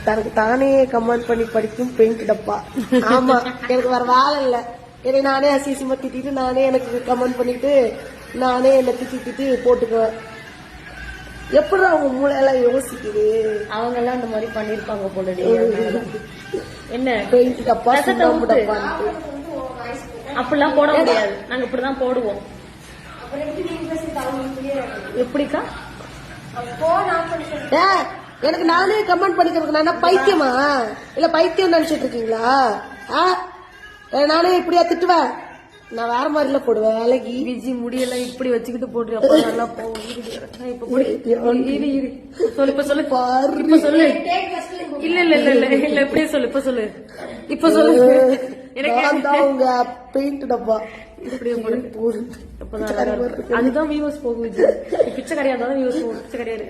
தனக்கு தானே கமெண்ட் பண்ணி படிக்கும் பெயிண்ட் டப்பா. ஆமா, எனக்கு வேற வேலை இல்ல. என்னை நானே அசிசியமா திட்டிட்டு நானே எனக்கு கமெண்ட் பண்ணிட்டு நானே என்ன திட்டிட்டு போட்டுக்குவேன். எப்படி அவங்க மூளையெல்லாம் யோசிக்குது? அவங்க எல்லாம் அந்த மாதிரி பண்ணிருப்பாங்க போல. என்ன பெயிண்ட் டப்பா சுண்ணாம்பு டப்பா அப்படிலாம் போட முடியாது. நாங்க இப்படிதான் போடுவோம். எப்படிக்கா? எனக்கு நானே கமெண்ட் பண்ணிக்கிறதுக்கு நான் பைத்தியமா இல்ல பைத்தியம் நினைச்சிட்டு இருக்கீங்களா? நானே இப்படியா திட்டுவேன்? நான் வேற மாதிரில போடுவேன். அழகி விஜி முடியெல்லாம் இப்படி வச்சுக்கிட்டு போடுறேன். நல்லா சொல்லு இப்ப சொல்லு பாரு. இப்ப சொல்லு. இல்ல இல்ல இல்ல இல்ல இல்ல இப்படியே சொல்லு. இப்ப சொல்லு. இப்ப சொல்லு. எனக்கு உங்க பெயிண்ட் டப்பா இப்படியே போடு. அதுதான் வியூவர்ஸ் போகும். விஜி பிச்சை கிடையாது. அதான் வியூவர்ஸ் போகும். பிச்சை கிடையாது.